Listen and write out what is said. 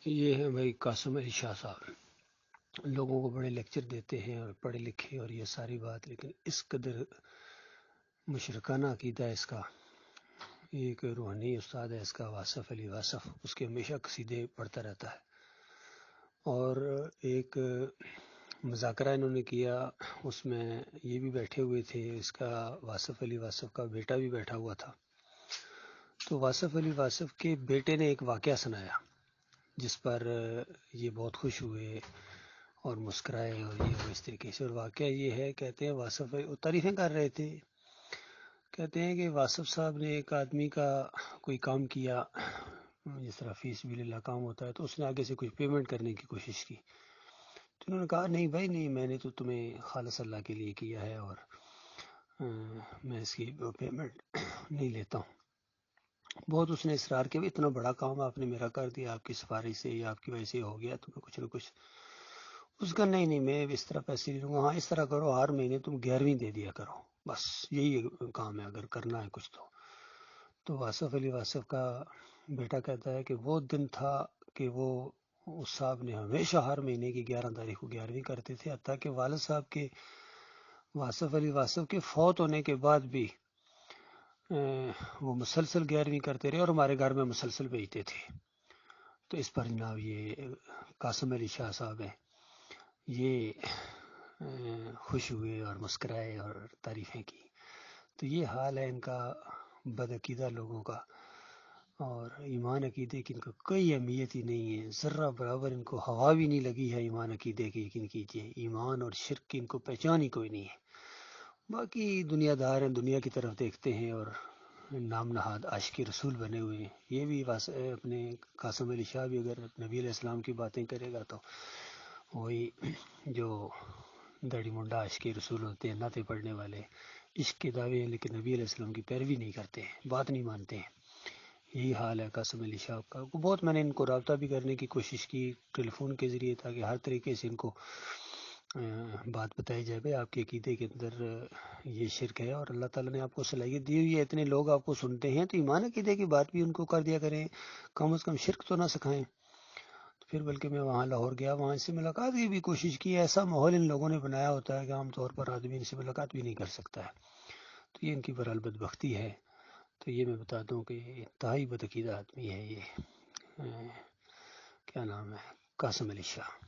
یہ ہے بھائی قاسم علی شاہ صاحب، لوگوں کو بڑے لیکچر دیتے ہیں اور پڑھے لکھے اور یہ ساری بات، لیکن اس قدر مشرکانہ عقیدہ ہے اس کا۔ ایک روحانی استاد ہے اس کا، واصف علی واصف، اس کے ہمیشہ قصیدے پڑھتا رہتا ہے۔ اور ایک مذاکرہ انہوں نے کیا، اس میں یہ بھی بیٹھے ہوئے تھے، اس کا واصف علی واصف کا بیٹا بھی بیٹھا ہوا تھا۔ تو واصف علی واصف کے بیٹے نے ایک واقعہ سنایا جس پر یہ بہت خوش ہوئے اور مسکرائے اور یہ اس طریقے سے۔ اور واقعہ یہ ہے، کہتے ہیں واصف تعریفیں کر رہے تھے، کہتے ہیں کہ واصف صاحب نے ایک آدمی کا کوئی کام کیا، جس طرح فی سبیل اللہ کام ہوتا ہے، تو اس نے آگے سے کچھ پیمنٹ کرنے کی کوشش کی، تو انہوں نے کہا نہیں بھائی نہیں، میں نے تو تمہیں خالص اللہ کے لیے کیا ہے اور میں اس کی پیمنٹ نہیں لیتا ہوں۔ بہت اس نے اصرار کیا، اتنا بڑا کام آپ نے میرا کر دیا، آپ کی سفارش سے یا آپ کی وجہ سے ہو گیا، تمہیں کچھ نہ کچھ۔ اس کا نہیں میں اس طرح پیسے نہیں لوں گا، ہاں اس طرح کرو، ہر مہینے تم 11ویں دے دیا کرو، بس یہی کام ہے اگر کرنا ہے کچھ تو واصف علی واصف کا بیٹا کہتا ہے کہ وہ دن تھا کہ وہ اس صاحب نے ہمیشہ ہر مہینے کی 11 تاریخ کو 11ویں کرتے تھے، حتیٰ کہ والد صاحب کے، واصف علی واصف کے فوت ہونے کے بعد بھی وہ مسلسل 11ویں کرتے رہے اور ہمارے گھر میں مسلسل بھیجتے تھے۔ تو اس پر جناب یہ قاسم علی شاہ صاحب ہیں، یہ خوش ہوئے اور مسکرائے اور تعریفیں کی۔ تو یہ حال ہے ان کا، بد عقیدہ لوگوں کا، اور ایمان عقیدے کی ان کو کوئی اہمیت ہی نہیں ہے، ذرہ برابر ان کو ہوا بھی نہیں لگی ہے ایمان عقیدے کی، یقین کیجیے ایمان اور شرک کی ان کو پہچان ہی کوئی نہیں ہے۔ باقی دنیا دار ہیں، دنیا کی طرف دیکھتے ہیں اور نام نہاد عاشق رسول بنے ہوئے ہیں۔ یہ بھی اپنے قاسم علی شاہ بھی اگر نبی علیہ السلام کی باتیں کرے گا تو وہی جو داڑھی منڈا عاشق رسول ہوتے ہیں، نعتیں پڑھنے والے، عشق کے دعوے ہیں لیکن نبی علیہ السلام کی پیروی نہیں کرتے ہیں، بات نہیں مانتے ہیں۔ یہی حال ہے قاسم علی شاہ کا۔ بہت میں نے ان کو رابطہ بھی کرنے کی کوشش کی ٹیلی فون کے ذریعے، تاکہ ہر طریقے سے ان کو بات بتائی جائے بھائی آپ کے عقیدے کے اندر یہ شرک ہے اور اللہ تعالیٰ نے آپ کو صلاحیت دی ہوئی ہے، اتنے لوگ آپ کو سنتے ہیں، تو ایمان عقیدے کی بات بھی ان کو کر دیا کریں، کم از کم شرک تو نہ سکھائیں۔ تو پھر بلکہ میں وہاں لاہور گیا، وہاں سے ملاقات کی بھی کوشش کی، ایسا ماحول ان لوگوں نے بنایا ہوتا ہے کہ عام طور پر آدمی ان سے ملاقات بھی نہیں کر سکتا ہے۔ تو یہ ان کی برحال بدبختی ہے۔ تو یہ میں بتا دوں کہ انتہائی بدعقیدہ آدمی ہے یہ، کیا نام ہے، قاسم علی شاہ۔